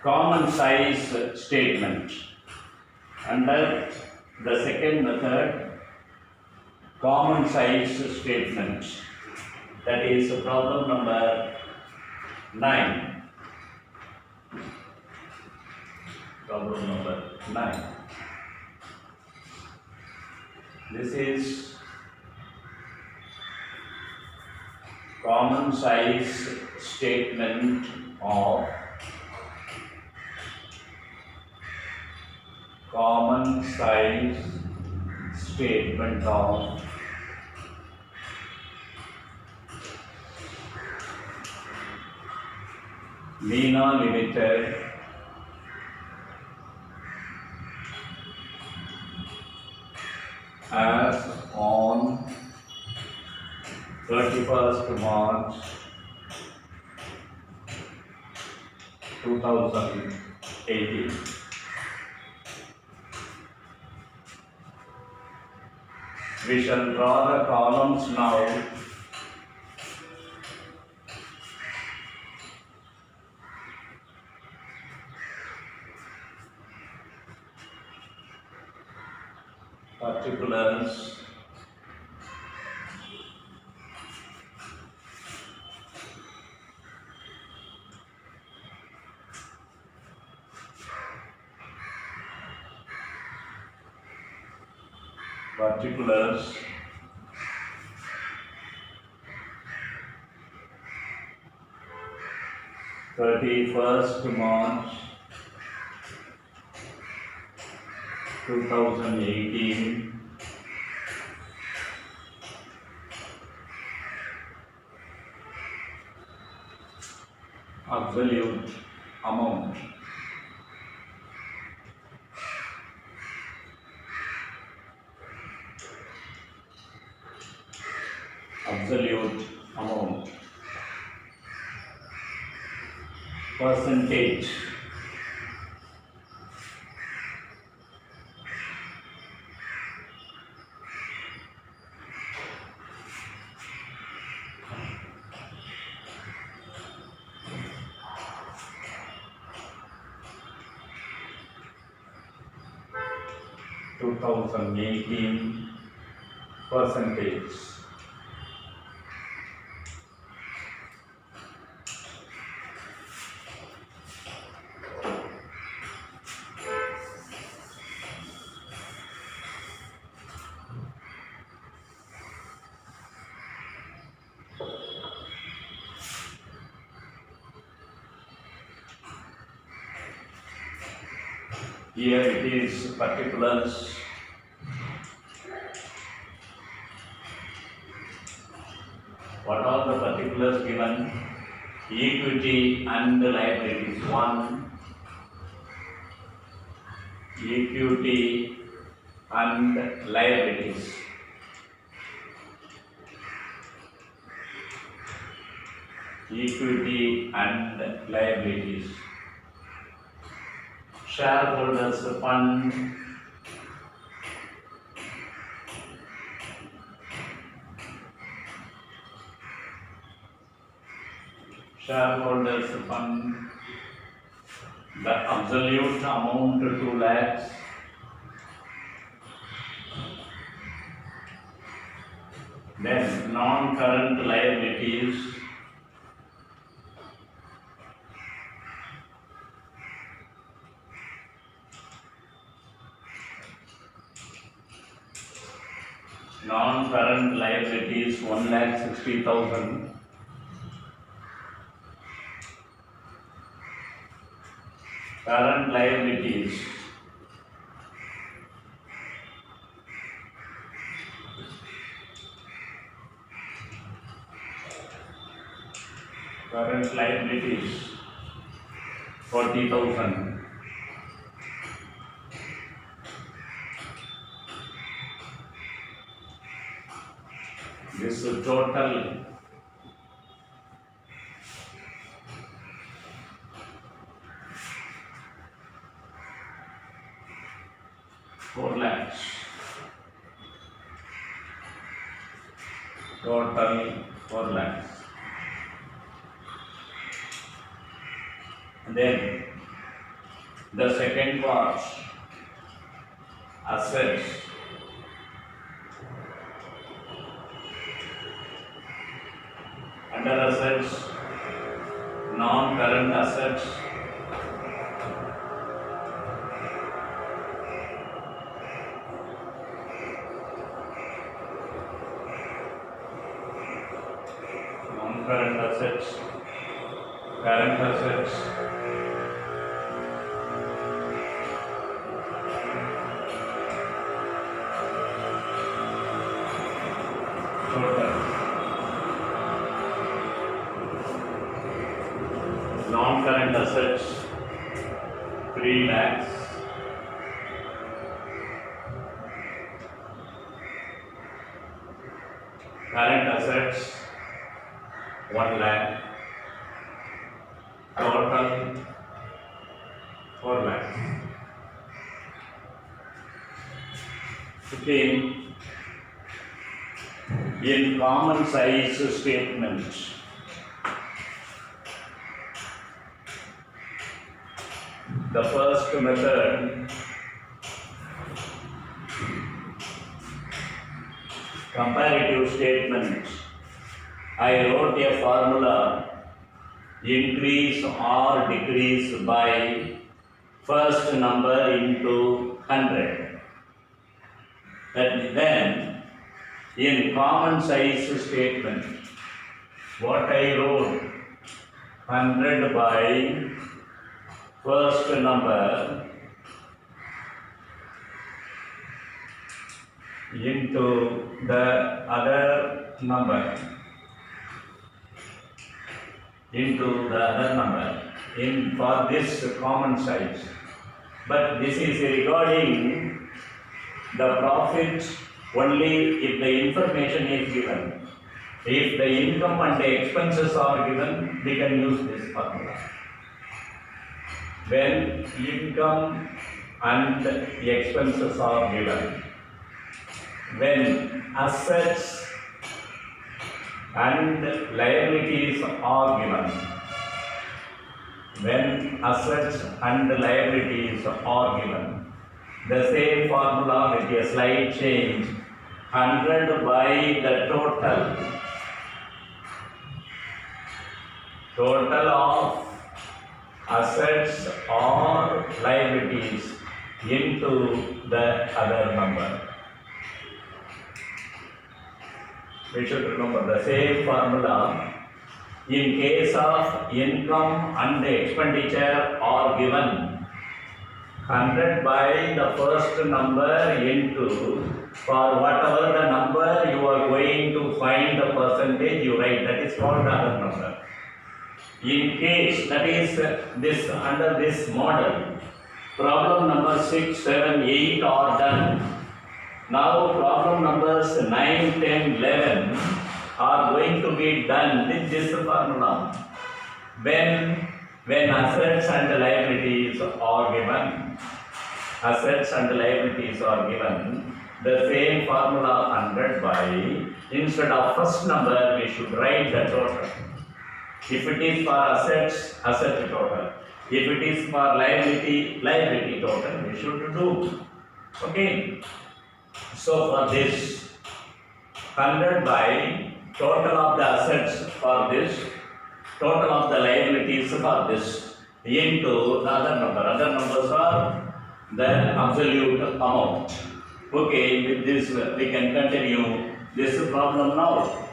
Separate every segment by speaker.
Speaker 1: common size statement. Under the second method, common size statement, that is problem number 9. Problem number 9. This is common size statement of Meena Limited as on 31st March 2018. We shall draw the columns now. Particulars, particulars, 31st March 2018, absolute amount. Absolute amount. Percentage. Percentage. Here it is particulars. What are the particulars given? Equity and liabilities. 1. Equity and liabilities. Equity and liabilities. Shareholders fund. Shareholders fund. The absolute amount 2 lakhs. Then non-current liabilities. Non-current liabilities 1,60,000. Current liabilities current liabilities 40,000. This total 4 lakhs. Total 4 lakhs. And then The second part, assets. Under assets, non-current assets. Non-current assets, current assets. Total. Non-current assets 3 lakhs. Current assets 1 lakh. Total 4 lakhs. Okay. In common size statement, the first method, comparative statement, I wrote a formula, increase or decrease by first number into 100. Then in common size statement, what I wrote, 100 by first number into the other number, in for this common size. But this is regarding the profit only if the information is given. If the income and the expenses are given, we can use this formula. When income and the expenses are given, when assets and liabilities are given, the same formula with a slight change, 100 by the total of assets or liabilities into the other number. We should remember the same formula. In case of income and expenditure are given, 100 by the first number into, for whatever the number you are going to find the percentage, you write, that is called the other number. In case, that is this under this model, problem number 6, 7, 8 are done. Now problem numbers 9, 10, 11 are going to be done with this formula. When assets and liabilities are given, the same formula 100 by, instead of first number we should write the total. If it is for assets, asset total. If it is for liability total, we should do. Okay. So for this, 100 by total of the assets for this, total of the liabilities for this, into the other number. Other numbers are the absolute amount. Okay, with this we can continue this problem now.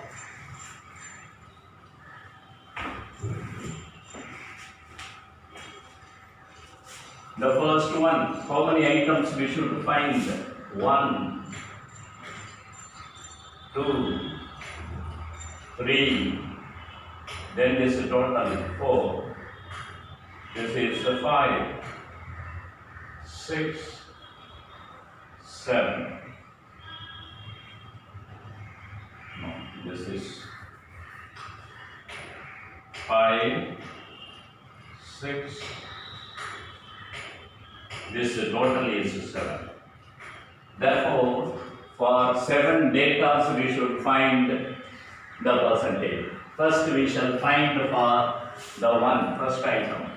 Speaker 1: The first one, how many items we should find? 1, 2, 3, then this is total 4, this is 5, 6, 7, no, this is 5, 6, this total is 7. Therefore, for 7 data we should find the percentage. First we shall find for the first item.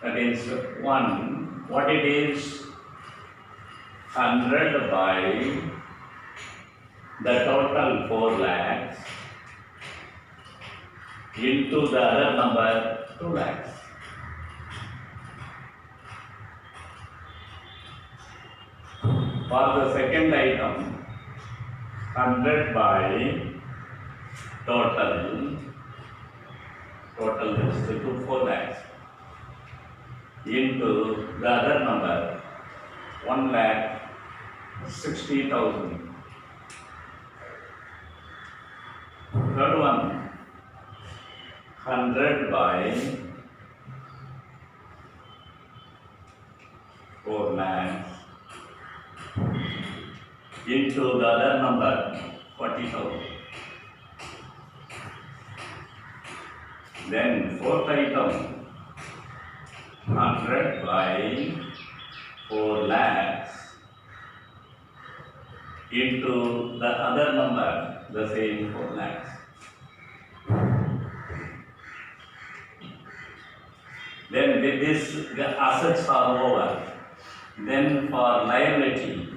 Speaker 1: That is 1. What it is? 100 by the total 4 lakhs into the other number 2 lakhs. For the second item, 100 by total is to 4 lakhs into the other number 1,60,000. Third one, 100 by 4 lakhs into the other number 40,000. Then fourth item, 100 by 4 lakhs into the other number, the same 4 lakhs. Then with this, the assets are over. Then for liability,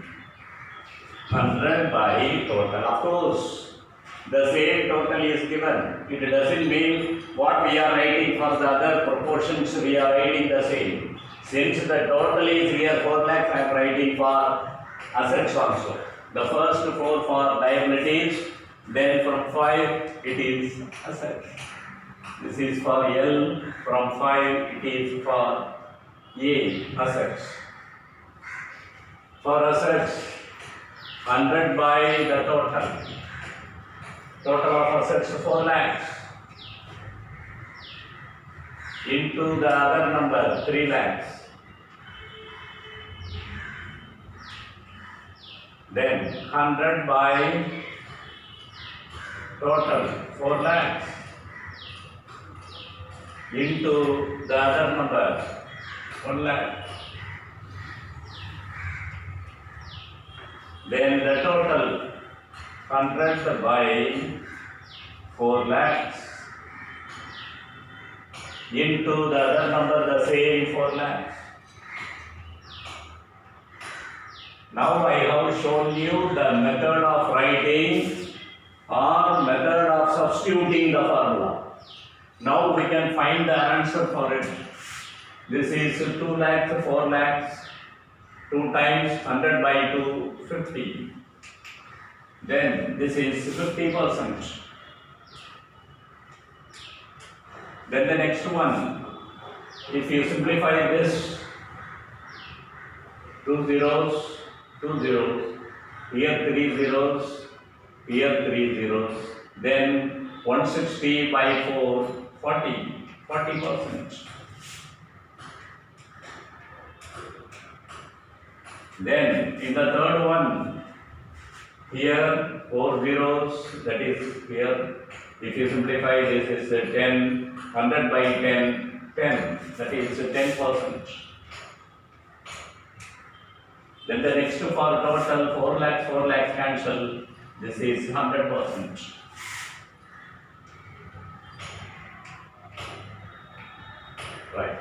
Speaker 1: 100 by total. Of course, the same total is given. It doesn't mean what we are writing for the other proportions, we are writing the same. Since the total is here 4 lakhs, I am writing for assets also. The first 4 for liabilities, then from 5 it is assets. This is for L, from 5 it is for A, assets. For assets, 100 by the total. Total of assets 4 lakhs into the other number 3 lakhs. Then 100 by total 4 lakhs into the other number 1 lakh. Then the total 100 by 4 lakhs into the other number, the same 4 lakhs. Now I have shown you the method of writing or method of substituting the formula. Now we can find the answer for it. This is 2 lakhs, 4 lakhs, 2 times 100 by 2, 50. Then this is 50%. Then the next one, if you simplify this, 2 zeros, 2 zeros, here 3 zeros, here 3 zeros, then 160 by 4, 40%. Then in the third one, here 4 zeros, that is here, if you simplify this is 10, 100 by 10, 10, that is 10%. Then the next for total 4 lakhs cancel, this is 100%. Right.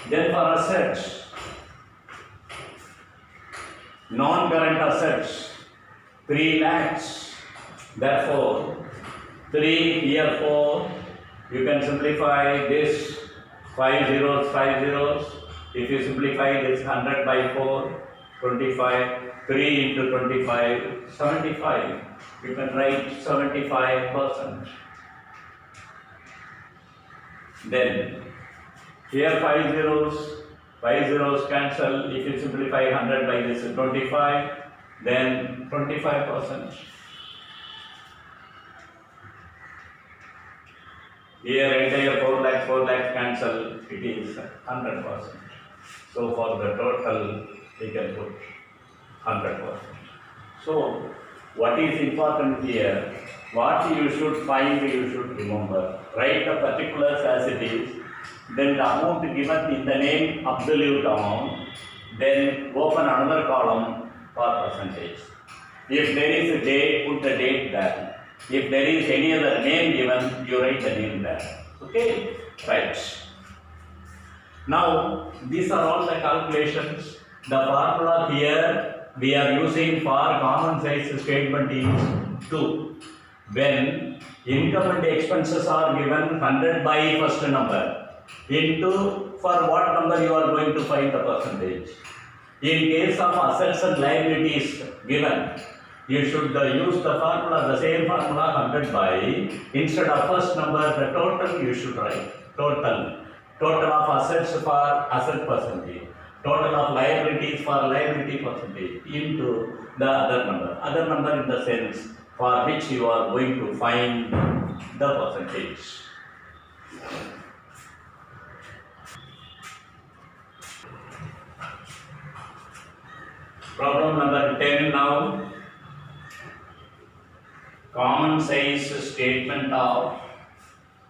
Speaker 1: Then for assets, non-current assets, 3 lakhs, therefore 3 here 4, you can simplify this 5 zeros, 5 zeros, if you simplify this 100 by 4, 25, 3 into 25, 75, you can write 75%. Then here 5 zeros cancel, if you simplify 100 by this 25, then 25%. Here entire 4 lakhs cancel, it is 100%. So for the total, we can put 100%. So what is important here, what you should find, you should remember. Write the particulars as it is, then the amount given in the name absolute amount, then open another column for percentage. If there is a date, put the date there. If there is any other name given, you write the name there. Okay? Right. Now, these are all the calculations. The formula here we are using for common size statement is 2. When income and expenses are given 100 by first number into for what number you are going to find the percentage. In case of assets and liabilities given, you should use the formula, the same formula 100 by, instead of first number, the total you should write. Total of assets for asset percentage. Total of liabilities for liability percentage into the other number. Other number in the sense for which you are going to find the percentage. Problem number 10 now. Common size statement of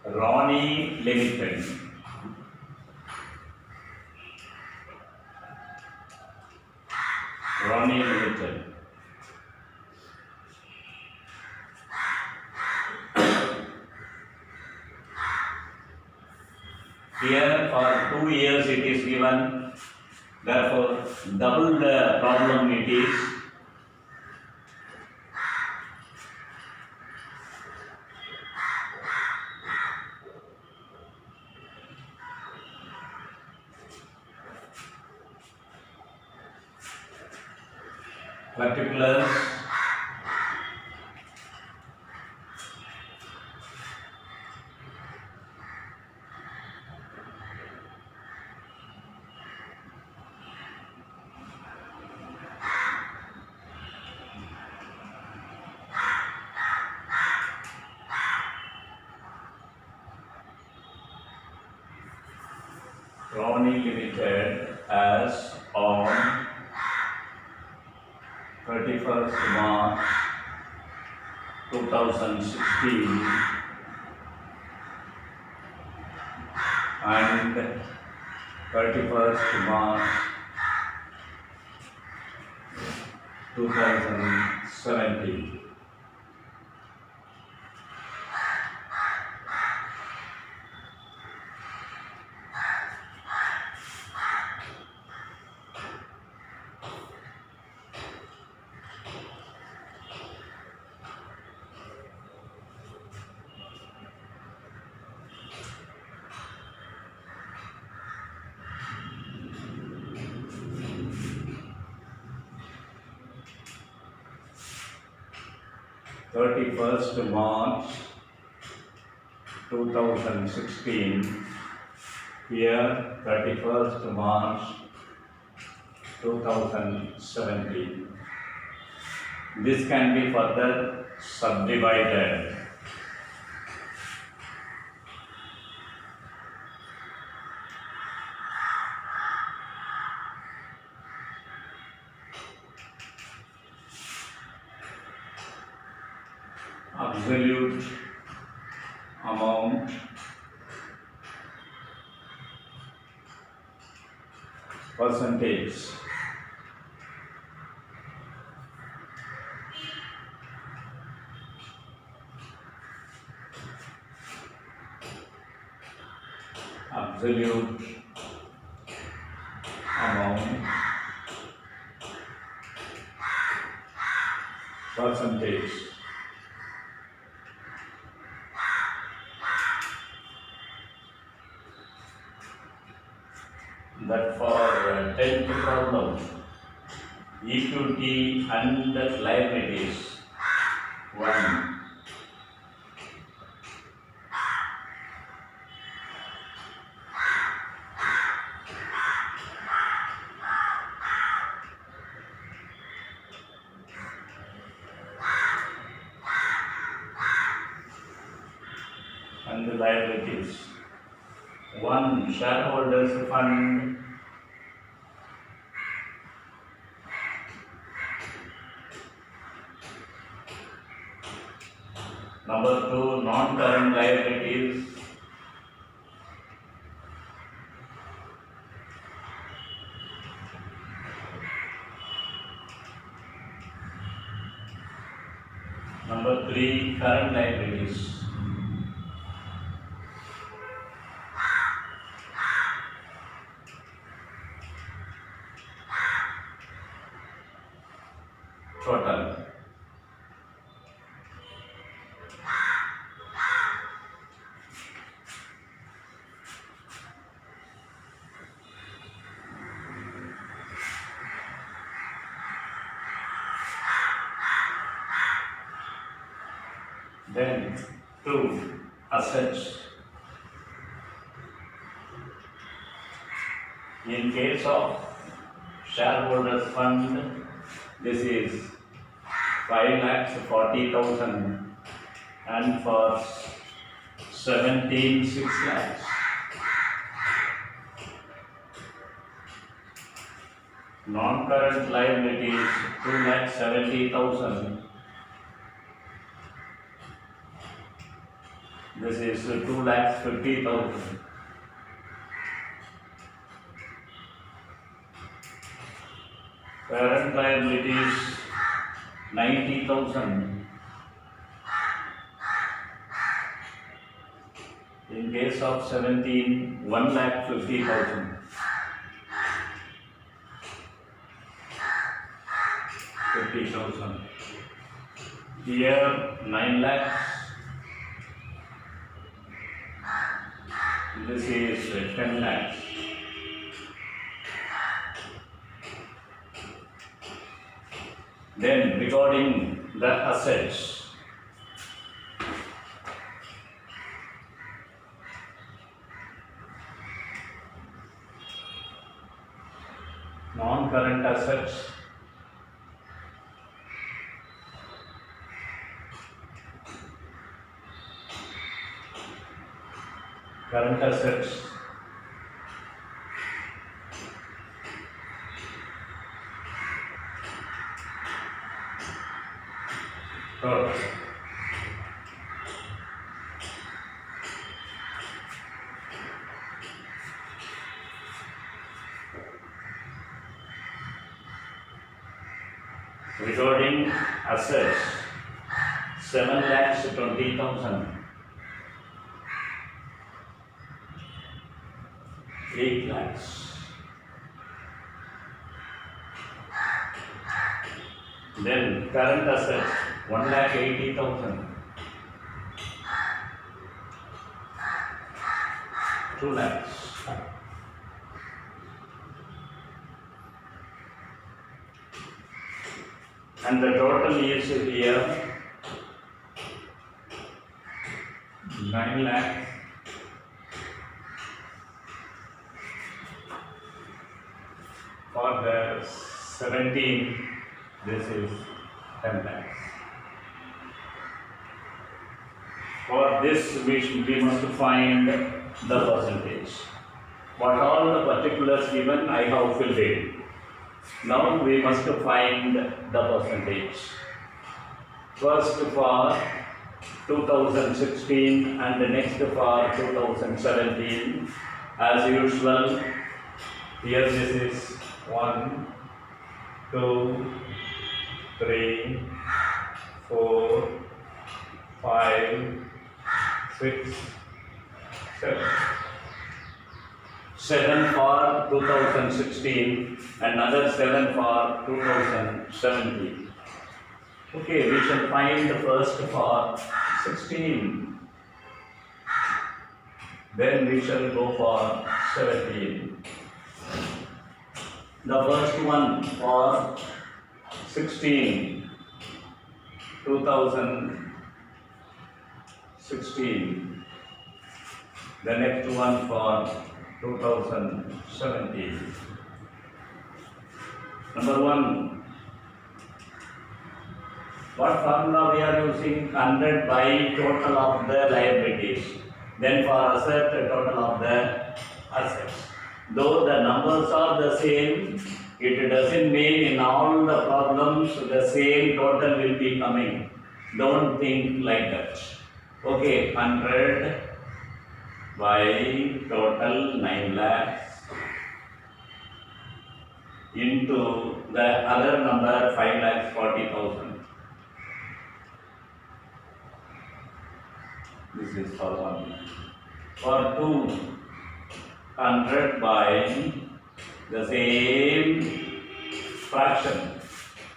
Speaker 1: Ronnie Limited. Ronnie Limited. Here for 2 years it is given, therefore double the problem it is. Particulars. Ronnie Limited as on 31st March 2016 and 31st March 2017. First March 2016, here 31st March 2017. This can be further subdivided. Absolute amount percentage. Absolute amount percentage. That for 10th problem, equity and liabilities 1. And the liabilities 1. Shareholders fund, number 2. Non-current liabilities, number 3. Current liabilities. total. Then 2 assets. In case of shareholders fund, this is 5,40,000 and for 17 6 lakhs. Non-current liabilities 2,70,000. This is 2,50,000. Current liabilities 90,000. In case of 17, 1,50,000. 50,000. Here 9 lakhs. This is 10 lakhs. Then regarding the assets, non-current assets, current assets, total. Regarding assets, 7,20,000, 8 lakhs. Then current assets 1,80,000, 2 lakhs. And the total is here 9 lakhs. For the 17, this is 10 lakhs. For this, we must find the percentage. What all the particulars given, I have filled in. Now we must find the percentage. First for 2016 and the next for 2017. As usual, here this is 1, 2, 3, 4, 5, 6, 7. 7 for 2016, another 7 for 2017. Okay, we shall find the first for 16. Then we shall go for 17. The first one for 16, 2016. The next one for 2017. Number 1. What formula we are using? 100 by total of the liabilities. Then for asset, total of the assets. Though the numbers are the same, it doesn't mean in all the problems the same total will be coming. Don't think like that. Okay, 100 by total 9 lakhs into the other number 5,40,000. This is for 1. For 2, 100 by the same fraction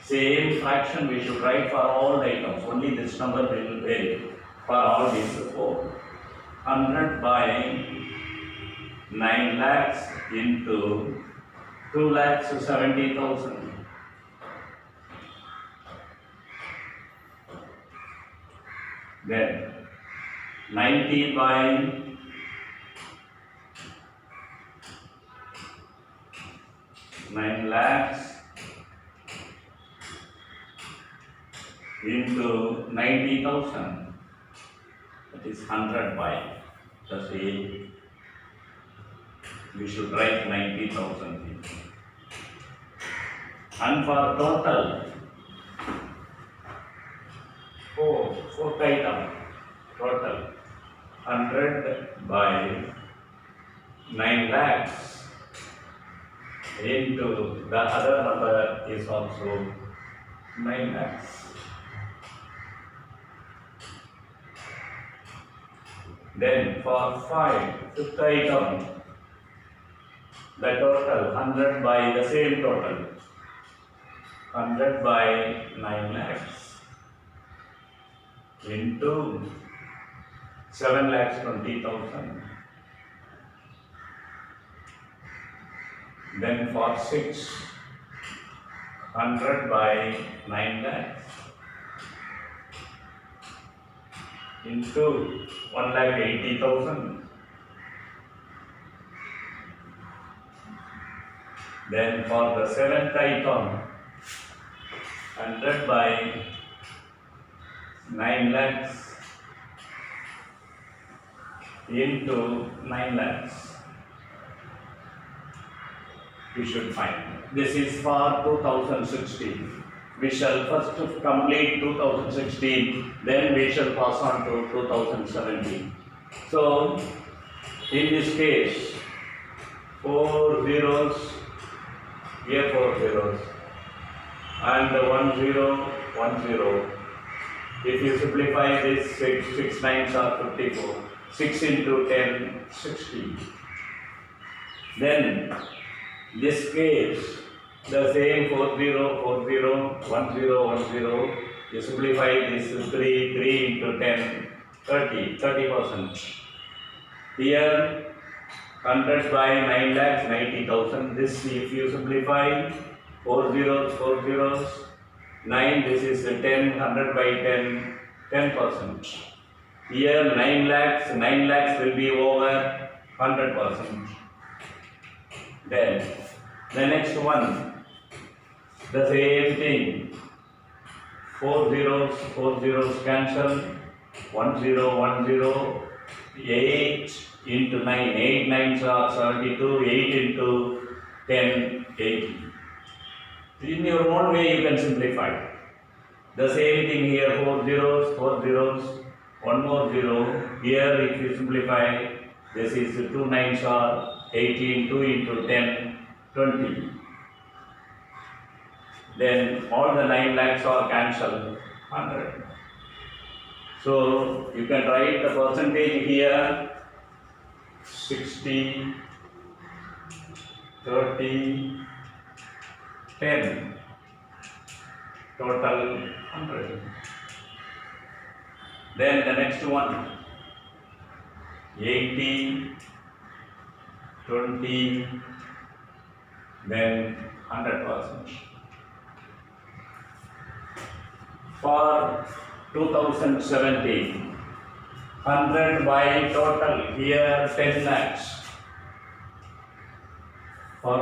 Speaker 1: Same fraction we should write for all the items. Only this number will vary for all these four. 100 by 9 lakhs into 2 lakhs 70,000. Then 90 by 9 lakhs into 90,000. That is 100 by. Just say we should write 90,000. And for total, fourth item, total 100 by 9 lakhs into the other number is also 9 lakhs. Then for fifth item, the total 100 by the same total, 100 by 9 lakhs into 7 lakhs 20,000. Then for 6, 100 by 9 lakhs into 1,80,000. Then for the seventh item, 100 by 9 lakhs into 9 lakhs. We should find. This is for 2016. We shall first complete 2016, then we shall pass on to 2017. So, in this case, 4 zeros, here 4 zeros, and 1 0, 1 0. If you simplify this, 6 nines are 54. 6 into 10, 60. Then, this case, the same 4 0, 4 0, 1 0, 1 0. You simplify this 3 into 10, 30%. Here, 100 by 9 lakhs, 90,000. This, if you simplify, 4 zeros, 9, this is 10, 100 by 10, 10%. Here, 9 lakhs will be over 100%. Then, the next one, the same thing, 4 zeros cancel, 1 0, 1 0, 8 into 9, 8 nines are 72, 8 into 10, 80. In your own way you can simplify. The same thing here, 4 zeros, 1 more 0. Here if you simplify, this is 2 nines are 18, 2 into 10, 20. Then all the 9 lakhs are cancelled, 100. So you can write the percentage here, 60, 30, 10, total 100. Then the next one, 80, 20, then 100%. For 2017, 100 by total, here 10 lakhs. For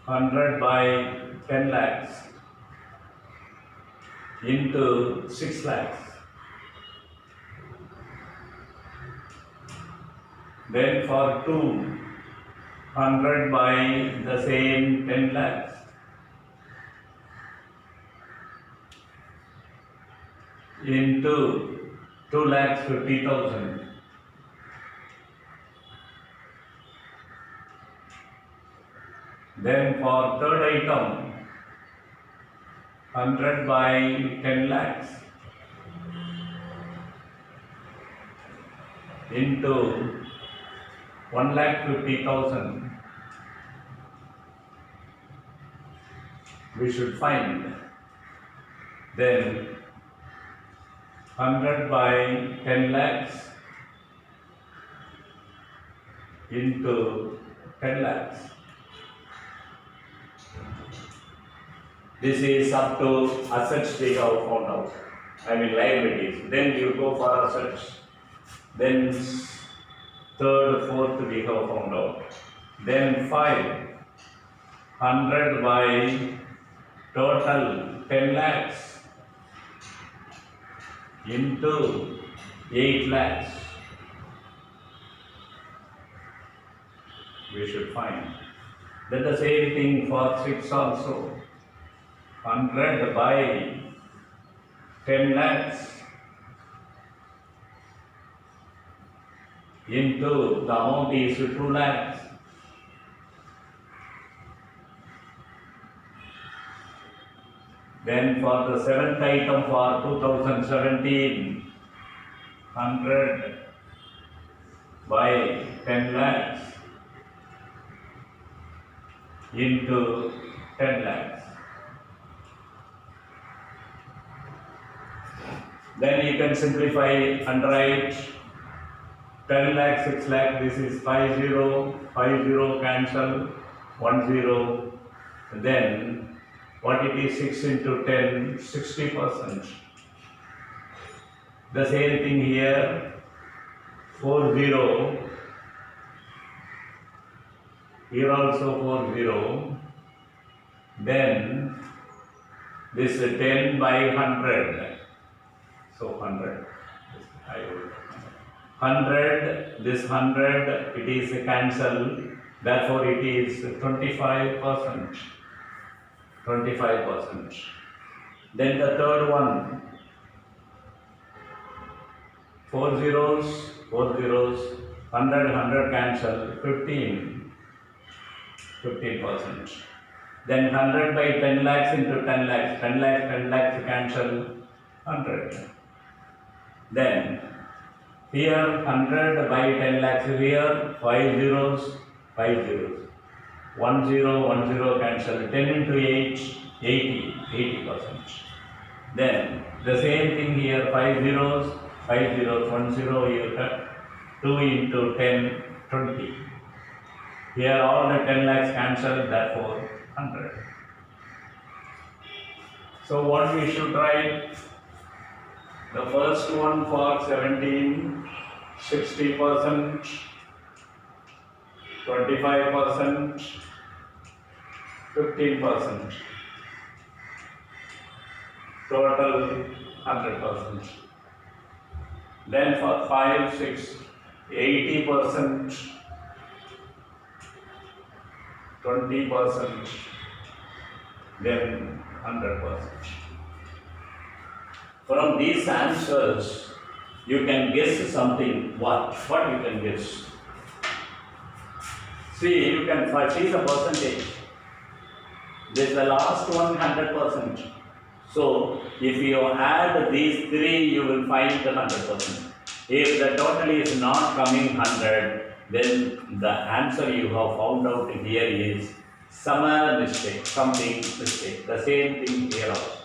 Speaker 1: 100 by 10 lakhs into 6 lakhs. Then for 100 by the same 10 lakhs into 2,50,000. Then for third item, 100 by 10 lakhs into 1,50,000. we should find. Then 100 by 10 lakhs into 10 lakhs. This is up to assets we have found out. I mean liabilities. Then you go for assets. Then third, fourth we have found out. Then 500 by total 10 lakhs into 8 lakhs. We should find. Then the same thing for 6 also. 100 by 10 lakhs into the amount is 2 lakhs. Then for the seventh item for 2017, 100 by 10 lakhs into 10 lakhs. Then you can simplify and write 10 lakh, 6 lakh, this is 50, 50 cancel, 10. Then what it is 6 into 10, 60%. The same thing here, 40, here also 40. Then this 10 by 100. So 100, I will 100, this 100, it is cancelled, therefore it is 25%. 25%. Then the third one, 4 zeros, 100 cancel, 15%. Then 100 by 10 lakhs into 10 lakhs, 10 lakhs cancel, 100. Then here 100 by 10 lakhs, here 5 zeros, 10, cancel, 10 into 8, 80%. Then the same thing here, 5 zeros, 10 here cut, 2 into 10, 20. Here all the 10 lakhs cancel, therefore 100. So what we should write? The first one for 17, 60%, 25%, 15%, total 100%. Then for 5, 6, 80%, 20%, then 100%. From these answers, you can guess something. What you can guess? See, you can see the percentage. This is the last one, 100%. So, if you add these three, you will find the 100%. If the total is not coming 100, then the answer you have found out here is something mistake. The same thing here also.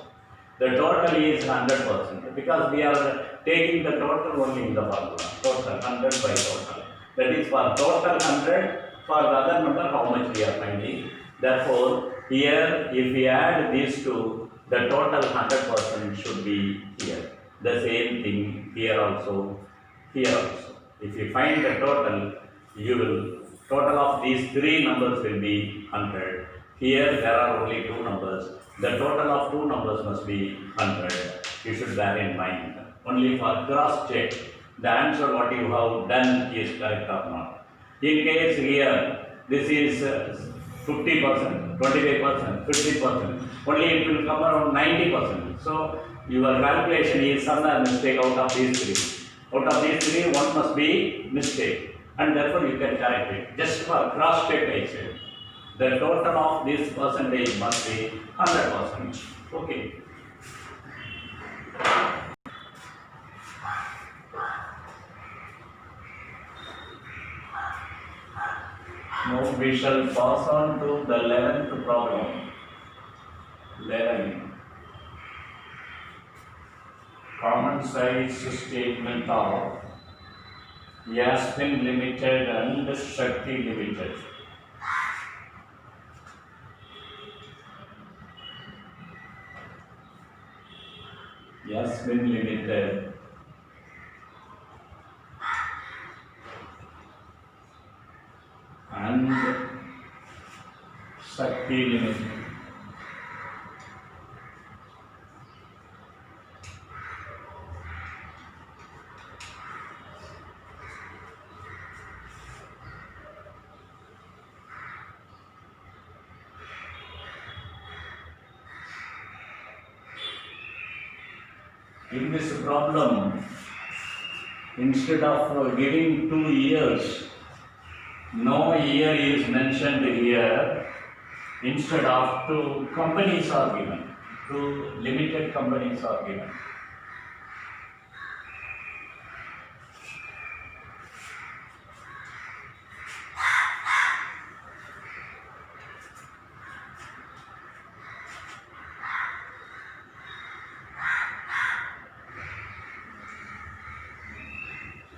Speaker 1: The total is 100% because we are taking the total only in the formula. Total 100 by total. That is for total 100. For the other number, how much we are finding. Therefore, here if we add these two, the total 100% should be here. The same thing here also, here also. If you find the total, you will total of these three numbers will be 100. Here there are only two numbers. The total of two numbers must be 100. You should bear in mind. Only for cross check, the answer what you have done is correct or not. In case here, this is 50%, 25%, 50%, only it will come around 90%. So, your calculation is some mistake out of these three. Out of these three, one must be mistake. And therefore, you can correct it. Just for cross check, I said. The total of this percentage must be 100%. Okay. Now we shall pass on to the 11th problem. 11. Common size statement of Yasmin Limited and Shakti Limited. Yasmin Limited and Shakti Limited. In this problem, instead of giving 2 years, no year is mentioned here. Instead of 2 companies are given, 2 limited companies are given.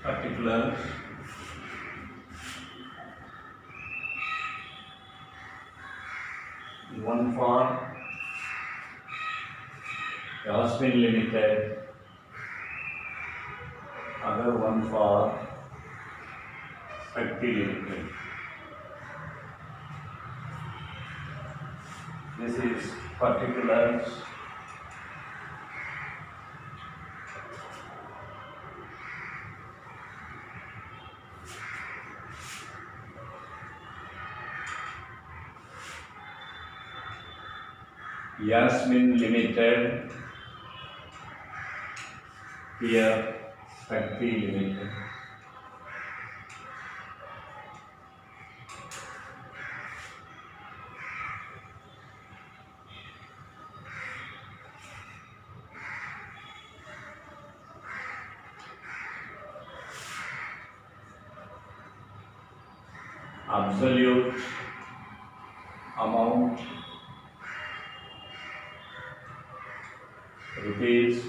Speaker 1: Particulars. One for Yasmin Limited, other one for Shakti Limited. This is particulars. Yasmin Limited, here Shakti Limited. Absolute amount rupees,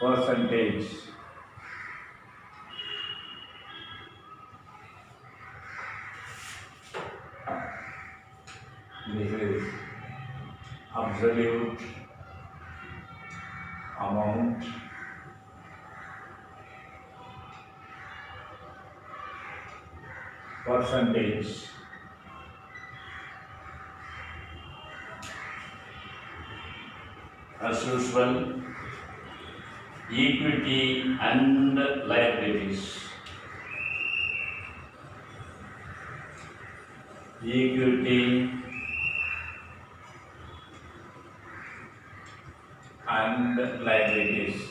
Speaker 1: percentage, this is absolute amount, percentage, as usual, equity and liabilities. Equity and liabilities.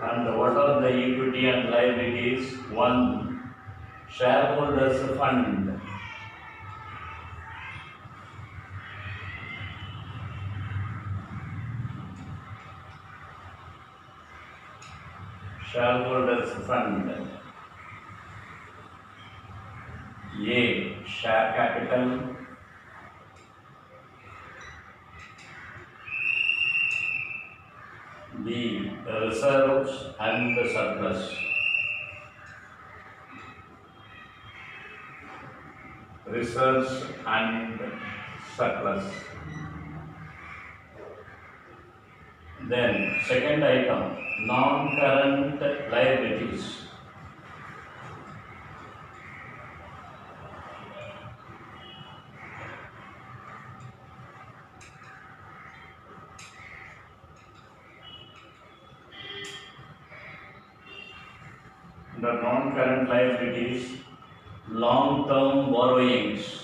Speaker 1: And what are the equity and liabilities? One, shareholders fund. Shareholders fund. A, share capital. B, reserves and surplus. Reserves and surplus. Then second item, non-current liabilities. The non-current liabilities, long-term borrowings.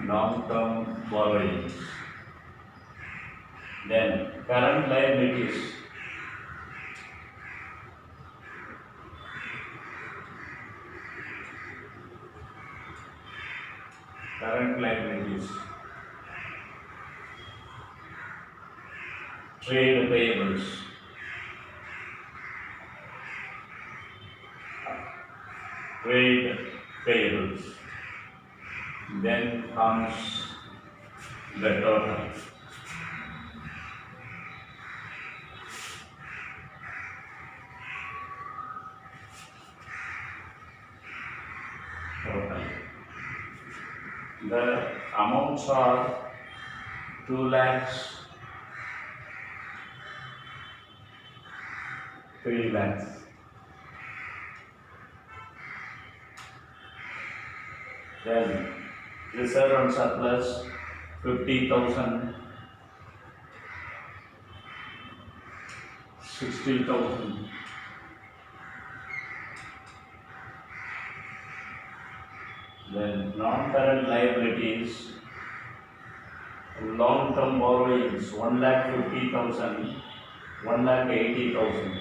Speaker 1: Long-term borrowings. Then current liabilities. Current liabilities. trade payables, trade payables. Then comes the total. The amounts are 2 lakhs, 3 lakhs. Then reserve and surplus 50,000, 60,000. Then non-current liabilities, long-term borrowings 1,50,000, 1,80,000.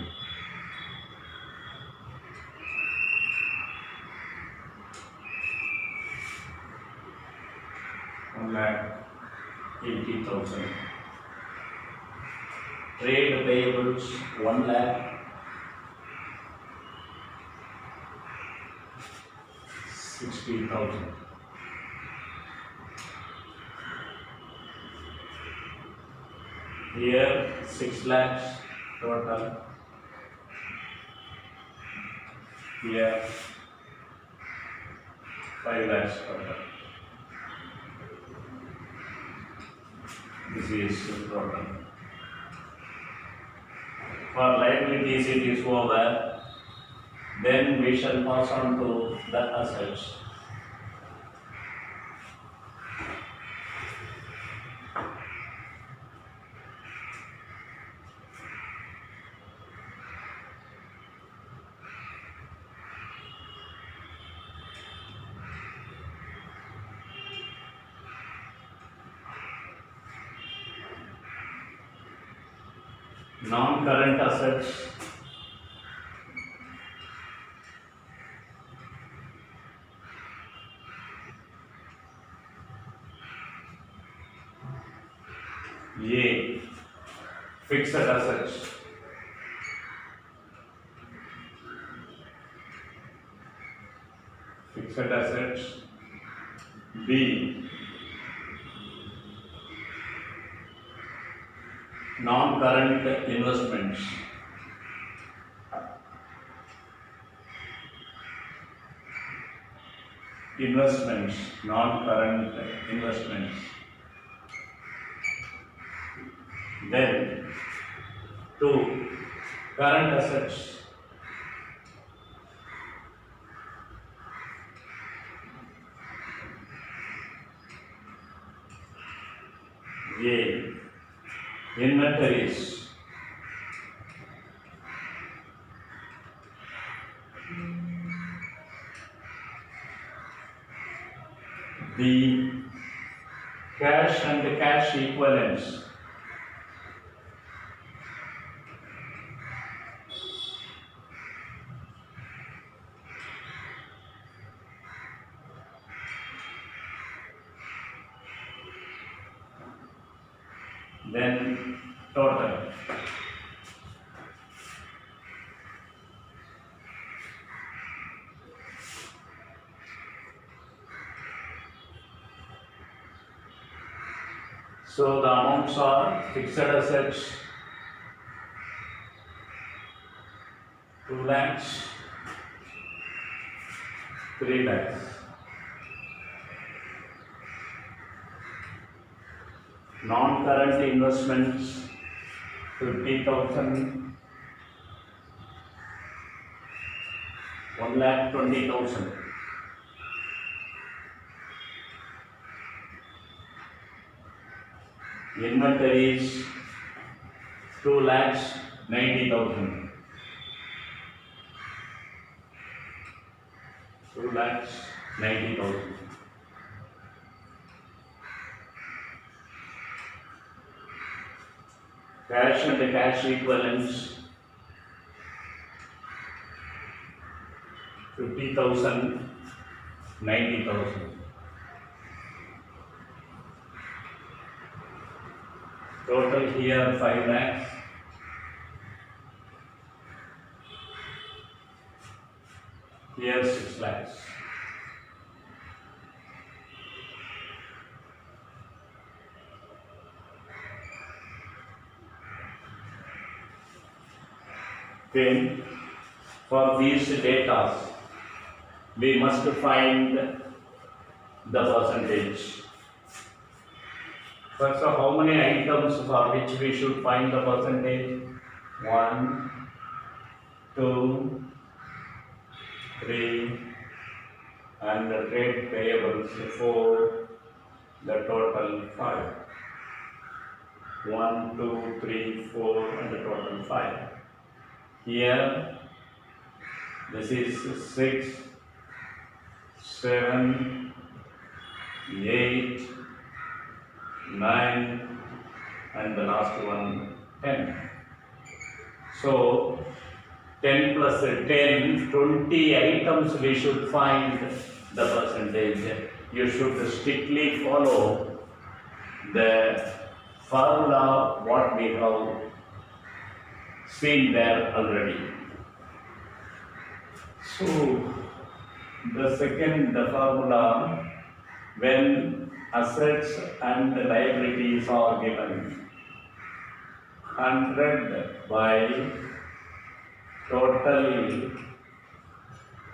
Speaker 1: $1,80,000. Trade payables 1,60,000. Here 6 lakhs total. Here 5 lakhs total. This is total. For liabilities it is over. Then we shall pass on to the assets. Non-current assets, A. Fixed assets, fixed assets. B. Non-current investments. Investments, non-current investments. Then 2. Current assets. A. Inventories. B. Cash and cash equivalents. Then total. So the amounts are fixed assets 2 lakhs, 3 lakhs. Non-current investments 50,000, 1,20,000. Inventories 2,90,000. 2,90,000. Cash and cash equivalents 50,000, 90,000. Total here 5 lakhs. Here 6 lakhs. Then for these data, we must find the percentage. First, so how many items for which we should find the percentage? 1, 2, 3, and the trade payables 4, the total 5. 1, 2, 3, 4, and the total 5. Here, this is 6, 7, 8, 9, and the last one 10. So 10 plus 10, 20 items we should find the percentage. You should strictly follow the formula what we have seen there already. So the formula, when assets and liabilities are given, 100 by total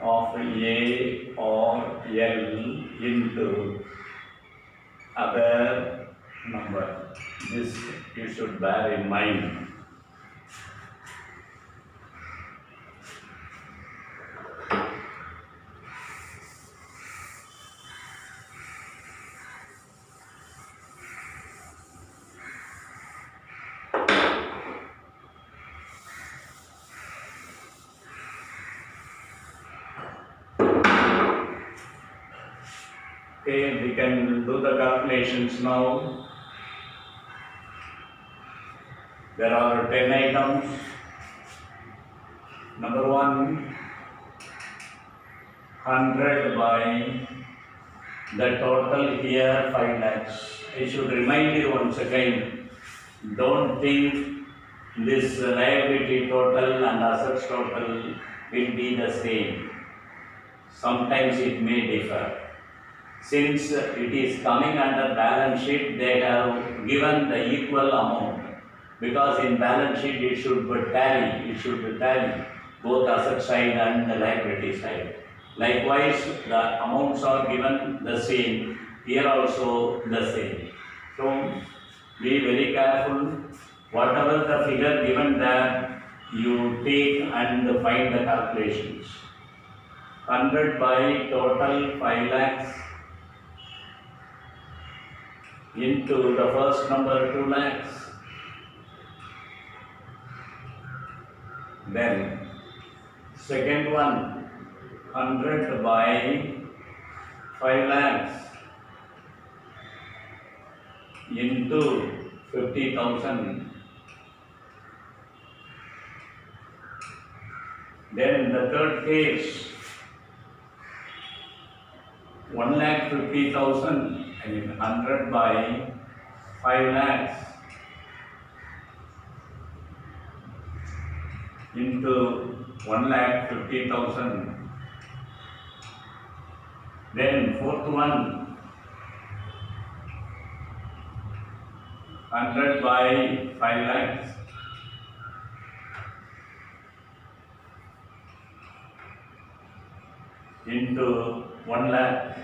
Speaker 1: of A or L into other number. This you should bear in mind. Okay, we can do the calculations now. There are 10 items. Number 1, 100 by the total here 5 lakhs. I should remind you once again, don't think this liability total and assets total will be the same. Sometimes it may differ. Since it is coming under balance sheet, they have given the equal amount, because in balance sheet it should tally both asset side and the liability side. Likewise, the amounts are given the same, here also the same. So be very careful, whatever the figure given there, you take and find the calculations. 100 by total 5 lakhs into the first number 2 lakhs, then second one 100 by 5 lakhs into 50,000, then the third case 1,50,000, I mean 100 by 5 lakhs into 1,50,000. Then fourth one, 100 by 5 lakhs into 1 lakh.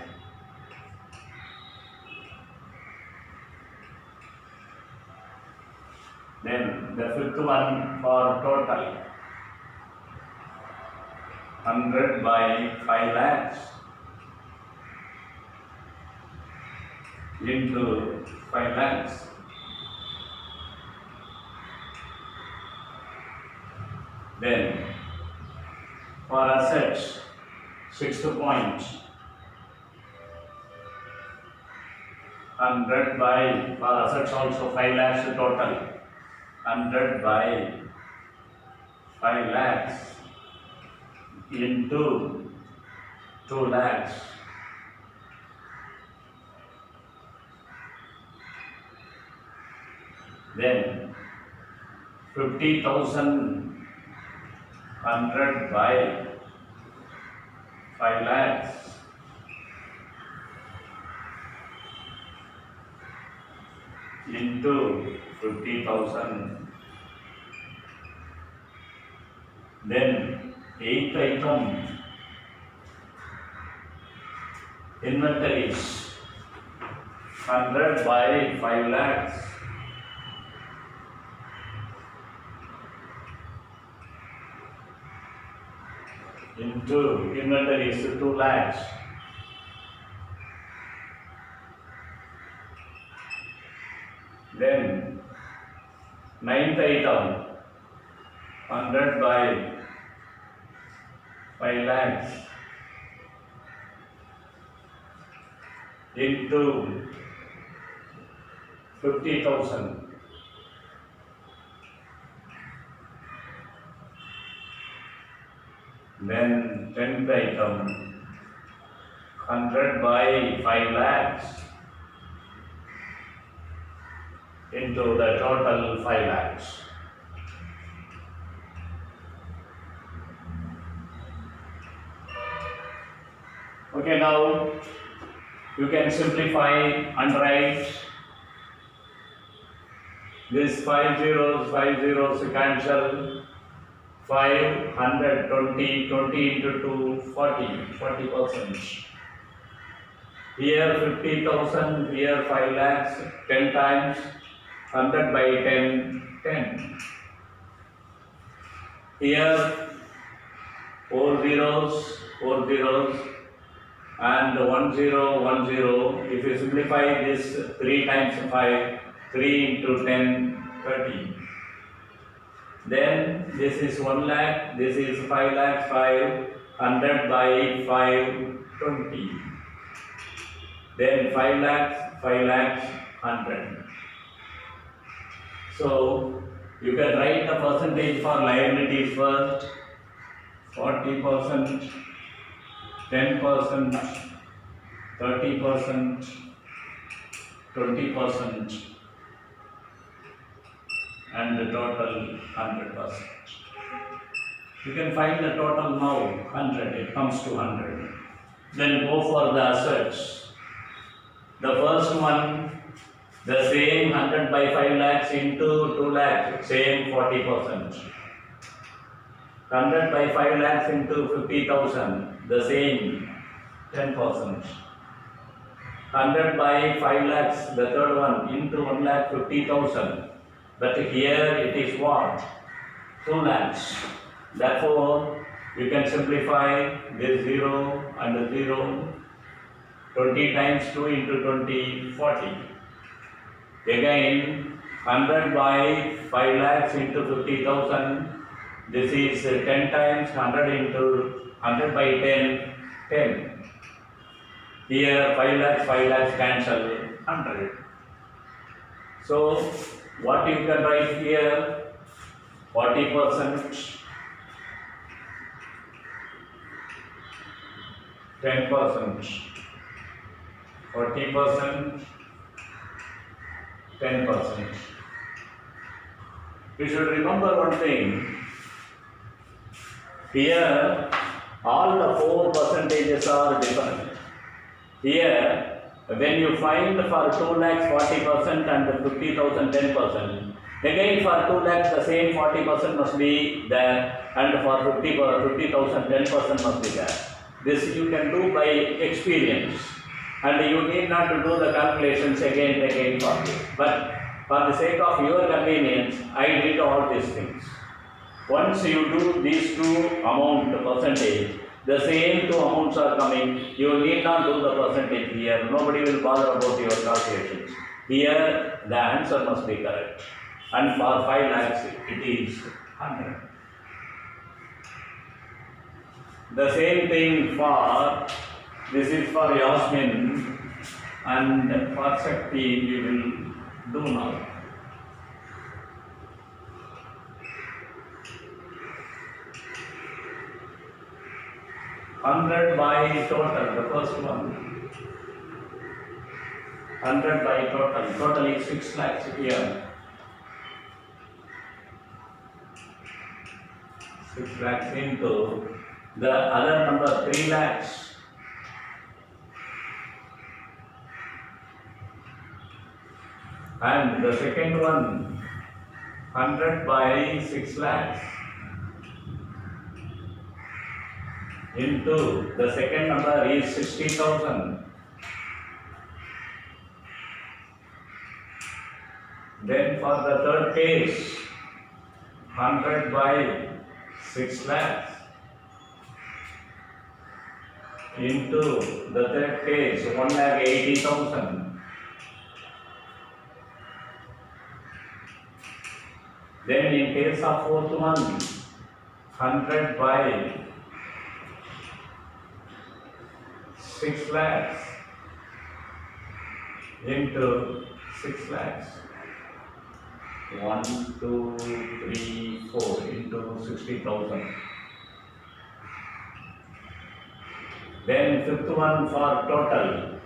Speaker 1: Then the fifth one for total 100 by 5 lakhs into 5 lakhs. Then for assets, sixth point, 100 by, for assets also 5 lakhs total, 100 by 5 lakhs into 2 lakhs. Then 50,000 100 by 5 lakhs into 50,000. Then 8th item, inventories 100 by 5 lakhs into inventories 2 lakhs. Then 9th item 100 by 5 lakhs into 50,000. Then 10th item 100 by 5 lakhs into the total 5 lakhs. Okay, now you can simplify and write this 5 zeros cancel. 5, 100, 20, 20 into 2, 40, 40%. Here 50,000, here 5 lakhs, 10 times, 100 by 10, 10. Here 4 zeros, and 1 0, 1 0. If you simplify this 3 times 5, 3 into 10, 30. Then this is 1 lakh, this is 5 lakhs, 5, 100 by 5, 20. Then 5 lakhs, 100. So you can write the percentage for liabilities first. 40%, 10%, 30%, 20, and the total 100%. You can find the total now, 100, it comes to 100. Then go for the assets. The first one, the same 100 by 5 lakhs into 2 lakhs, same 40%. 100 by 5 lakhs into 50,000, the same 10%. 100 by 5 lakhs, the third one, into 1 lakh 50,000. But here it is what? 2 lakhs. Therefore, you can simplify this 0 and 0. 20 times 2 into 20, 40. Again, 100 by 5 lakhs into 50,000. This is 10 times 100 into 100 by 10, 10. Here 5 lakhs cancel 100. So, what you can write here? 40%, 10%, 40%, 10%. You should remember one thing. Here, all the 4 percentages are different. Here, when you find for 2 lakhs 40% and 50,000 10%, again for 2 lakhs the same 40% must be there, and for 50,000 10% must be there. This you can do by experience, and you need not to do the calculations again and again for this. But for the sake of your convenience, I did all these things. Once you do these two amount percentage, the same 2 amounts are coming. You need not do the percentage here. Nobody will bother about your calculations. Here, the answer must be correct. And for 5 lakhs, it is 100. The same thing for, this is for Yasmin, and for Shakti we will do now. $100 by total, the first one. 100 by total. Total is 6 lakhs here. 6 lakhs into the other number 3 lakhs. And the second one 100 by 6 lakhs into the second number is 60,000. Then for the third case 100 by 6 lakhs into the third case 1,80,000. Then in case of fourth one 100 by 6 lakhs into 6 lakhs. 1, 2, 3, 4 into 60,000. Then fifth one for total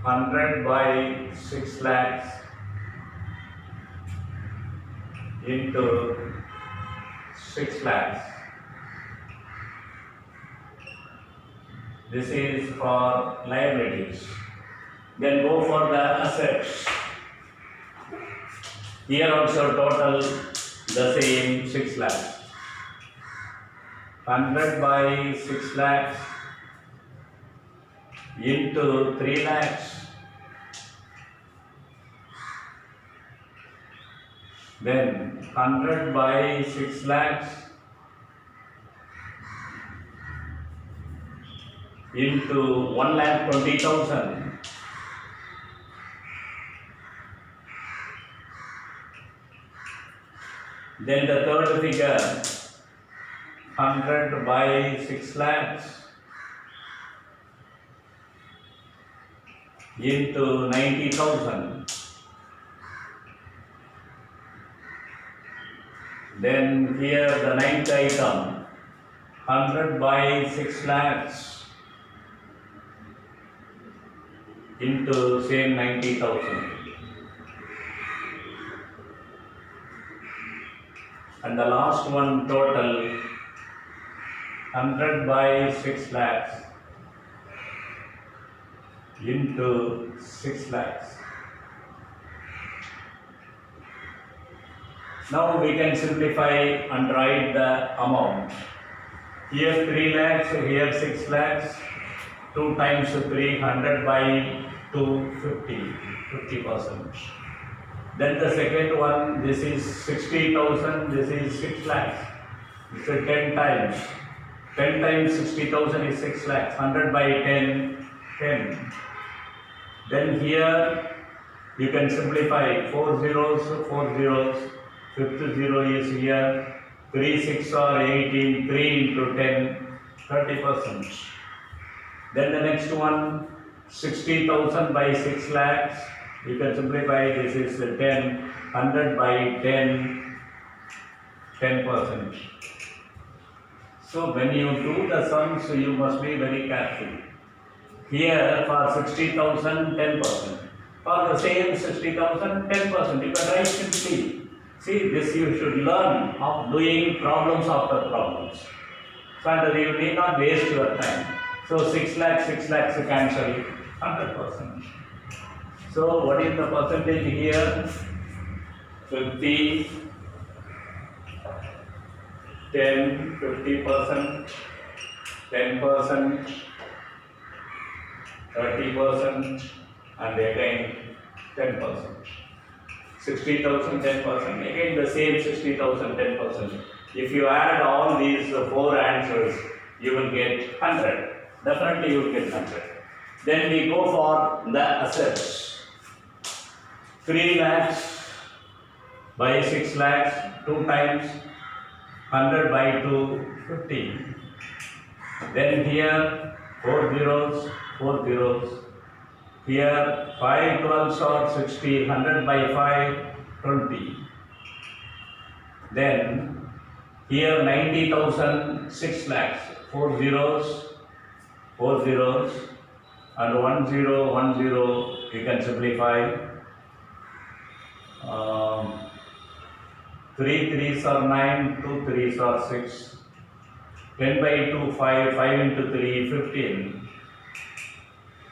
Speaker 1: 100 by 6 lakhs into 6 lakhs. This is for liabilities. Then go for the assets. Here also total the same 6 lakhs. 100 by 6 lakhs into 3 lakhs. Then 100 by 6 lakhs into 1,20,000. Then the third figure 100 by 6 lakhs into 90,000. Then here the ninth item 100 by 6 lakhs into same 90,000. And the last one total 100 by 6 lakhs into 6 lakhs. Now we can simplify and write the amount. Here 3 lakhs, here 6 lakhs, 2 times 3, 100 by 2, 50%. Then the second one, this is 60,000, this is 6 lakhs. It's 10 times. 10 times 60,000 is 6 lakhs. 100 by 10, 10. Then here you can simplify 4 zeros, 4 zeros. Fifth zero is here. 3 6 or 18, 3 into 10, 30%. Then the next one, 60,000 by 6 lakhs. You can simplify, this is 10, 100 by 10, 10%. So when you do the sums, you must be very careful. Here for 60,000, 10%. For the same 60,000, 10%. You can write simply. See, this you should learn of doing problems after problems. So and you need not waste your time. So 6 lakhs cancel, 100%. So what is the percentage here? 50, 10, 50%, 10%, 30%, and again 10%. 60,000, 10%, again the same 60,000, 10%. If you add all these 4 answers, you will get 100. Definitely you will get 100. Then we go for the assets. 3 lakhs by 6 lakhs, 2 times 100 by 2, 50. Then here 4 zeros, 4 zeros. Here 5 12s or 60, 100 by 5, 20. Then here 90,000, 6 lakhs, 4 zeros, 4 zeros, and 1 0, 1 0, you can simplify. 3 3s are 9, 2 3s are 6. 10 by 2, 5, 5 into 3, 15.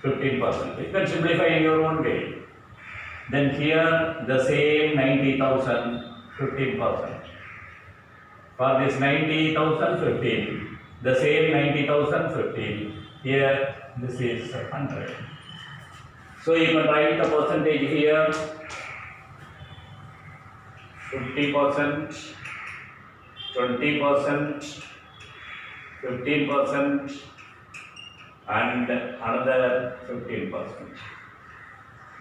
Speaker 1: 15%. You can simplify in your own way. Then here the same 90,000, 15%. For this 90,000, 15. The same 90,000, 15. Here this is 100. So you can write the percentage here. 50%, 20%, 15%, and another 15%.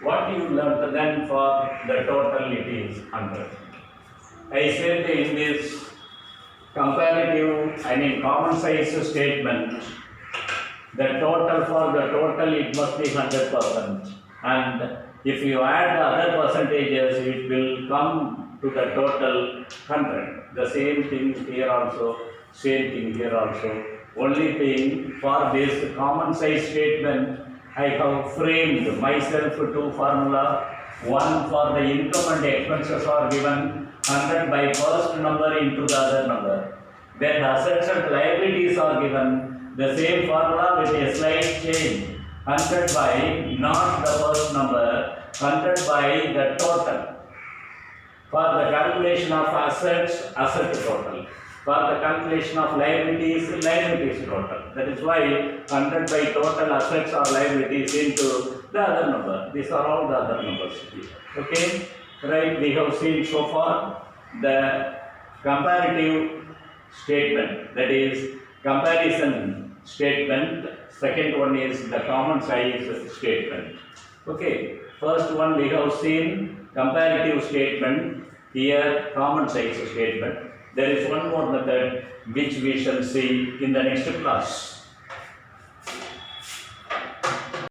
Speaker 1: What you learned then for the total it is 100. I said in this comparative, common size statement, the total for the total it must be 100%. And if you add the other percentages, it will come to the total 100. The same thing here also, same thing here also. Only thing for this common size statement, I have framed myself to formula. One for the income and expenses are given 100 by first number into the other number. Then assets and liabilities are given the same formula with a slight change. 100 by not the first number, 100 by the total. For the calculation of assets, asset total. For the calculation of liabilities, liabilities total. That is why 100 by total assets or liabilities into the other number. These are all the other numbers here. Okay? Right, we have seen so far the comparative statement, that is comparison statement. Second one is the common size statement. Okay, first one we have seen comparative statement, here common size statement. There is one more method which we shall see in the next class.